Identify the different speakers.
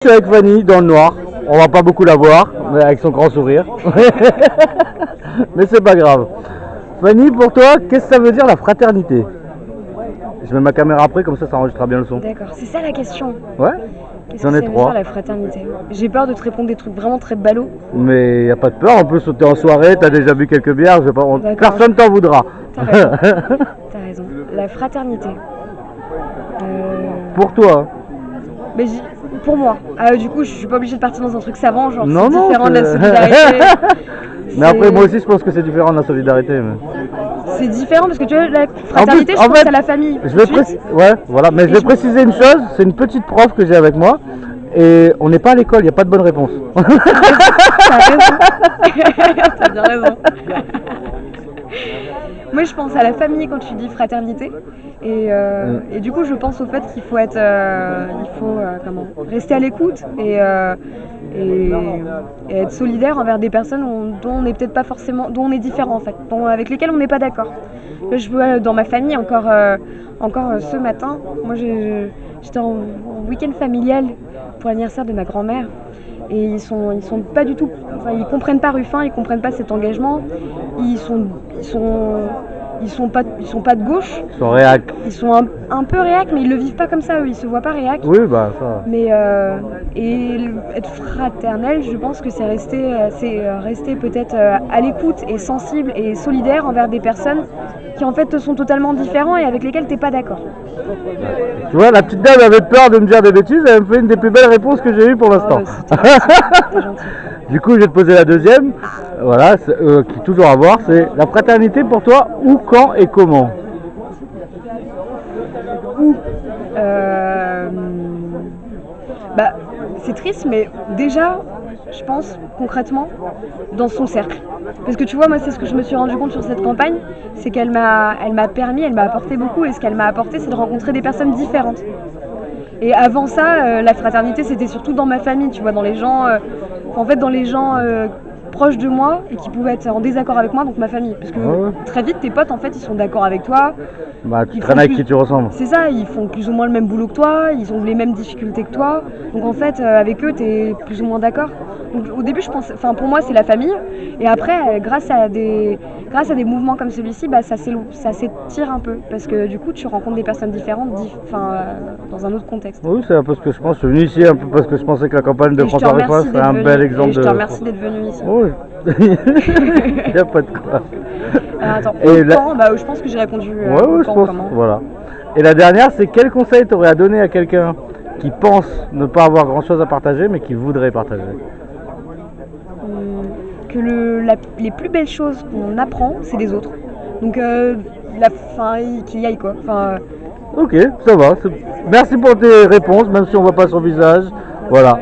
Speaker 1: Je suis avec Fanny dans le noir, on va pas beaucoup la voir, mais avec son grand sourire. Mais c'est pas grave. Fanny, pour toi, qu'est-ce que ça veut dire la fraternité? Je mets ma caméra après, comme ça enregistrera bien le son.
Speaker 2: D'accord, c'est ça la question.
Speaker 1: Ouais.
Speaker 2: Qu'est-ce
Speaker 1: J'en
Speaker 2: que
Speaker 1: ai
Speaker 2: ça veut
Speaker 1: trois.
Speaker 2: dire la fraternité? J'ai peur de te répondre des trucs vraiment très ballots.
Speaker 1: Mais y a pas de peur, en plus t'es en soirée, t'as déjà bu quelques bières, je vais pas...
Speaker 2: D'accord.
Speaker 1: personne t'en voudra.
Speaker 2: T'as raison. T'as raison. La fraternité.
Speaker 1: Pour toi.
Speaker 2: Mais pour moi. Du coup, je suis pas obligée de partir dans un truc savant, genre
Speaker 1: Non,
Speaker 2: c'est
Speaker 1: non,
Speaker 2: différent de la
Speaker 1: c'est-
Speaker 2: solidarité.
Speaker 1: Mais après, moi aussi, je pense que c'est différent de la solidarité. Mais...
Speaker 2: C'est différent parce que tu vois, la fraternité,
Speaker 1: en
Speaker 2: je pense
Speaker 1: fait,
Speaker 2: à la famille.
Speaker 1: Je vais
Speaker 2: tout de suite.
Speaker 1: ouais, voilà. Mais je vais préciser une chose, c'est une petite prof que j'ai avec moi. Et on n'est pas à l'école, il n'y a pas de bonne réponse.
Speaker 2: T'as raison. T'as bien raison. Moi, je pense à la famille quand tu dis fraternité. Et du coup, je pense au fait qu'il faut être, comment, rester à l'écoute et être solidaire envers des personnes dont on n'est peut-être pas forcément, dont on est différent en fait, avec lesquelles on n'est pas d'accord. Je vois dans ma famille encore ce matin, moi j'étais en week-end familial pour l'anniversaire de ma grand-mère. Et ils sont pas du tout, enfin ils comprennent pas Ruffin, ils comprennent pas cet engagement. Ils sont pas de gauche.
Speaker 1: Ils sont réac.
Speaker 2: Ils sont un peu réac, mais ils le vivent pas comme ça, eux. Ils se voient pas réac.
Speaker 1: Oui, bah ça.
Speaker 2: Mais être fraternel, je pense que c'est rester peut-être à l'écoute et sensible et solidaire envers des personnes qui en fait sont totalement différents et avec lesquelles t'es pas d'accord.
Speaker 1: Tu vois, la petite dame avait peur de me dire des bêtises, elle me fait une des plus belles réponses que j'ai eues pour l'instant.
Speaker 2: T'es gentil.
Speaker 1: Du coup, je vais te poser la deuxième, voilà, qui est toujours à voir, c'est la fraternité pour toi, où, quand et comment?
Speaker 2: Bah, c'est triste, mais déjà, je pense concrètement dans son cercle. Parce que tu vois, moi, c'est ce que je me suis rendu compte sur cette campagne, c'est qu'elle m'a apporté beaucoup, et ce qu'elle m'a apporté, c'est de rencontrer des personnes différentes. Et avant ça, la fraternité, c'était surtout dans ma famille, tu vois, dans les gens, proches de moi et qui pouvaient être en désaccord avec moi, donc ma famille. Parce que très vite, tes potes, en fait, ils sont d'accord avec toi.
Speaker 1: Bah, tu traînes avec qui tu ressembles.
Speaker 2: C'est ça, ils font plus ou moins le même boulot que toi, ils ont les mêmes difficultés que toi. Donc en fait, avec eux, t'es plus ou moins d'accord. Donc au début, je pense, enfin pour moi, c'est la famille. Et après, grâce à des mouvements comme celui-ci, bah, ça s'étire un peu. Parce que du coup, tu rencontres des personnes différentes, dans un autre contexte.
Speaker 1: Oui, c'est un peu ce que je pense. Je suis venu ici un peu parce que je pensais que la campagne de François Ruffin serait un bel exemple de...
Speaker 2: Je te remercie d'être venu ici.
Speaker 1: Oui, il n'y a pas de quoi.
Speaker 2: Attends, je pense que j'ai répondu
Speaker 1: je pense,
Speaker 2: comment.
Speaker 1: voilà. Et la dernière, c'est quel conseil tu aurais à donner à quelqu'un qui pense ne pas avoir grand-chose à partager, mais qui voudrait partager?
Speaker 2: Que les plus belles choses qu'on apprend, c'est des autres. Donc, qu'il y aille quoi.
Speaker 1: Ok, ça va. Merci pour tes réponses, même si on voit pas son visage. Voilà.